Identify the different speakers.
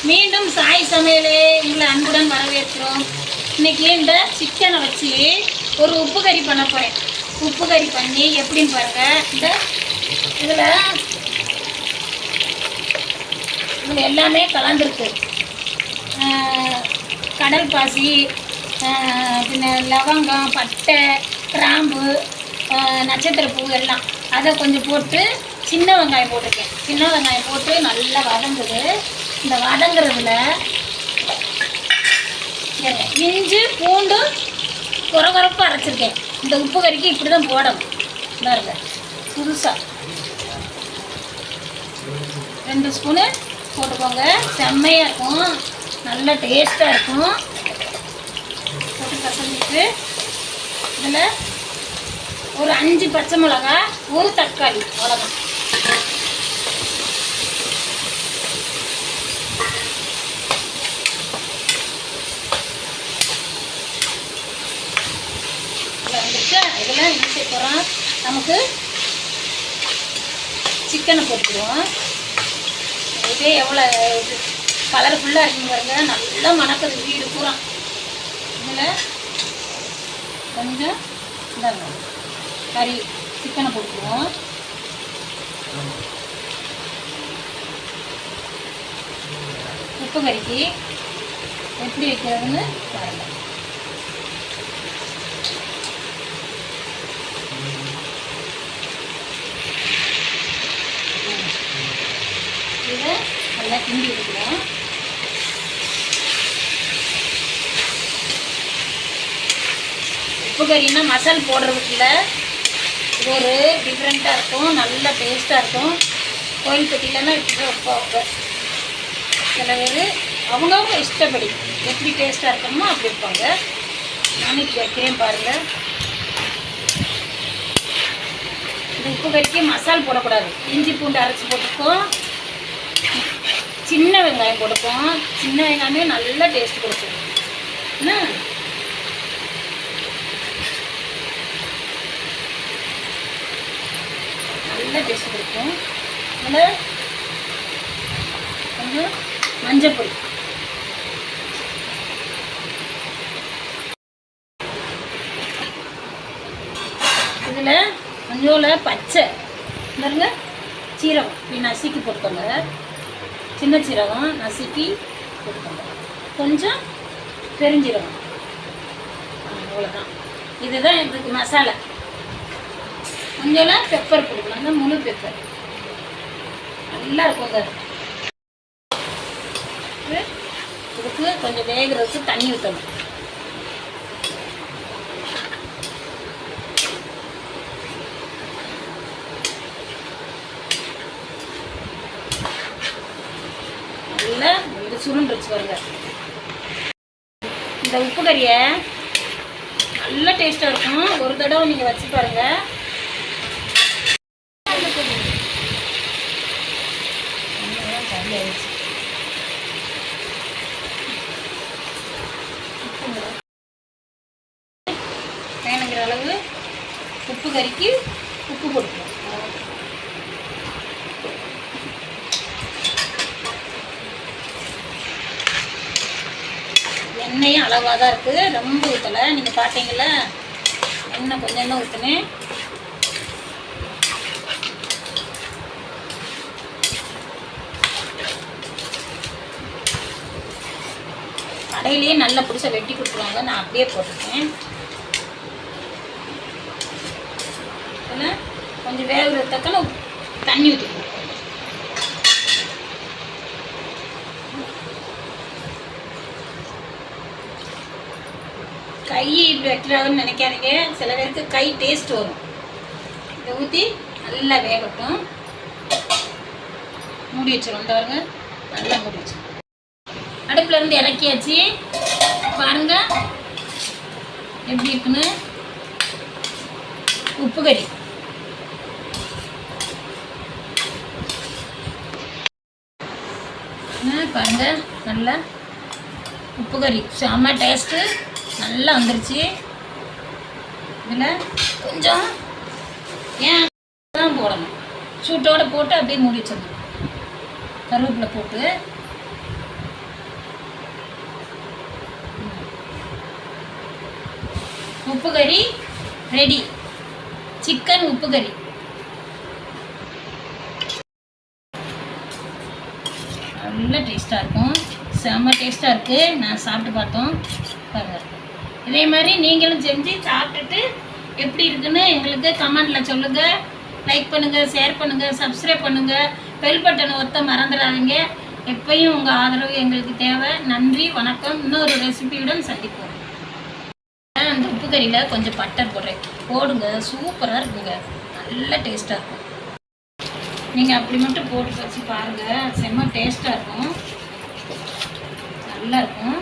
Speaker 1: மீண்டும் சாய் சமையலே உங்களை அன்புடன் வரவேற்கிறோம். இன்னைக்கு இந்த சிக்கனை வச்சு ஒரு உப்பு கறி பண்ண போகிறேன். உப்பு கறி பண்ணி எப்படின்னு பாருங்க. இதில் எல்லாமே கலந்துருக்கு. கடல் பாசி, பின்ன லவங்கம், பட்டை, கிராம்பு, நட்சத்திரப்பூ எல்லாம் அதை கொஞ்சம் போட்டு சின்ன வெங்காயம் போட்டிருக்கேன். சின்ன வெங்காயம் போட்டு நல்லா வதங்குது. இந்த வதங்குறதுல இஞ்சி பூண்டு குறகுறப்பாக அரைச்சிருக்கேன். இந்த உப்பு கறிக்கு இப்படி தான் போடணும். பாருங்க, புதுசாக 2 ஸ்பூனு போட்டுக்கோங்க. செம்மையாக இருக்கும், நல்ல டேஸ்ட்டாக இருக்கும். போட்டு கசந்துட்டு இதில் ஒரு 5 பச்சை மிளகா, ஒரு தக்காளி, அவ்வளோதான். இதில் என்ன செய்ய போகிறோம், நமக்கு சிக்கனை போட்டுக்குவோம். இதே எவ்வளோ இது கலர்ஃபுல்லாக இருக்குங்க பாருங்க, நல்லா மணக்குது வீடு பூரா. இதில் கொஞ்சம் இந்தாங்க கறி சிக்கனை போட்டுக்குவோம். உப்பு கறிக்கு எப்படி வைக்கிறதுன்னு பாருங்கள். இதை நல்லா கிண்டி விட்டுக்கலாம். உப்பு கறின்னா மசால் போடுறதுக்குள்ள இது ஒரு டிஃப்ரெண்ட்டாக இருக்கும், நல்ல டேஸ்ட்டாக இருக்கும். கோயில் பெட்டியிலன்னா இப்படி வைப்பாங்க. சில பேர் அவங்கவுங்க இஷ்டப்படி எப்படி டேஸ்ட்டாக இருக்கணுமோ அப்படி வைப்பாங்க. நானும் இப்படி வைக்கிறேன் பாருங்கள். இந்த உப்பு கறிக்கு மசால் போடக்கூடாது. இஞ்சி பூண்டு அரைச்சி போட்டுப்போம், சின்ன வெங்காயம் போட்டுப்போம். சின்ன வெங்காயமே நல்லா டேஸ்ட் கொடுக்கும். என்ன நல்ல டேஸ்ட் கொடுக்கும். அதில் கொஞ்சம் மஞ்சள் பொடி, இதில் கொஞ்சோல பச்சை பாருங்க, சீரகம் இப்படி நசுக்கி போட்டுக்கோங்க. சின்ன சீரகம் நசுக்கி போட்டுக்கோங்க. கொஞ்சம் பெருஞ்சீரகம், அவ்வளோதான். இதுதான் இதுக்கு மசாலா. கொஞ்சம் பெப்பர் போட்டுக்கலாங்க, முழு பெப்பர் நல்லா இருக்குங்க. இதுக்கு கொஞ்சம் வேகிறதுக்கு தண்ணி ஊற்றணும். நல்லா இது சுருண்டுருச்சு பாருங்க. இந்த உப்பு கறியை நல்ல டேஸ்ட்டாக இருக்கும். ஒரு தடவை நீங்கள் வச்சு பாருங்க. வேணுங்கிற அளவு உப்பு கறிக்கு உப்பு போட்டுக்கணும். எண்ணெயும் அளவாக தான் இருக்குது, ரொம்ப ஊற்றலை. நீங்கள் பார்த்தீங்கள எண்ணெய் கொஞ்சம் எண்ணெய் ஊற்றுனேன். கடையிலேயே நல்லா பிடிச்ச வெட்டி கொடுத்துருவாங்க, நான் அப்படியே போட்டிருக்கேன். இதில் கொஞ்சம் வேகிறதுக்கான தண்ணி ஊற்றிக்கணும். கை இப்படி வைக்கிறாங்கன்னு நினைக்காதீங்க, சில பேருக்கு கை டேஸ்ட் வரும். இதை ஊற்றி நல்லா வேகட்டும். மூடி வச்சிடும். இந்த பாருங்க, நல்லா மூடி வச்சிடும். அடுப்பில் இருந்து இறக்கியாச்சு. பாருங்க எப்படி இருக்குன்னு. உப்பு கறி பாருங்க, நல்லா உப்பு கறி செம்ம டேஸ்ட்டு நல்லா வந்துருச்சு. இதில் கொஞ்சம் ஏன் தான் போடணும், சூட்டோடு போட்டு அப்படியே மூடி வச்சிடணும். கருவேப்பிலை போட்டு உப்பு கறி ரெடி. சிக்கன் உப்பு கறி. நல்ல டேஸ்ட்டாக இருக்கும். செம்ம டேஸ்ட்டாக இருக்குது. நான் சாப்பிட்டு பார்த்தோம் பாருங்கள். இதே மாதிரி நீங்களும் செஞ்சு சாப்பிட்டுட்டு எப்படி இருக்குன்னு எங்களுக்கு கமெண்டில் சொல்லுங்கள். லைக் பண்ணுங்கள், ஷேர் பண்ணுங்கள், சப்ஸ்கிரைப் பண்ணுங்கள், பெல் பட்டனை ஒத்த மறந்துடாதீங்க. எப்பயும் உங்கள் ஆதரவு எங்களுக்கு தேவை. நன்றி, வணக்கம். இன்னொரு ரெசிபியுடன் சந்திப்போம். அந்த உப்பு கறியில் கொஞ்சம் பட்டர் போடுறேன், போடுங்க. சூப்பராக இருக்குங்க, நல்ல டேஸ்ட்டாக இருக்கும். நீங்கள் அப்படி மட்டும் போட்டு வச்சு பாருங்கள், செம்ம டேஸ்ட்டாக இருக்கும், நல்லா இருக்கும்.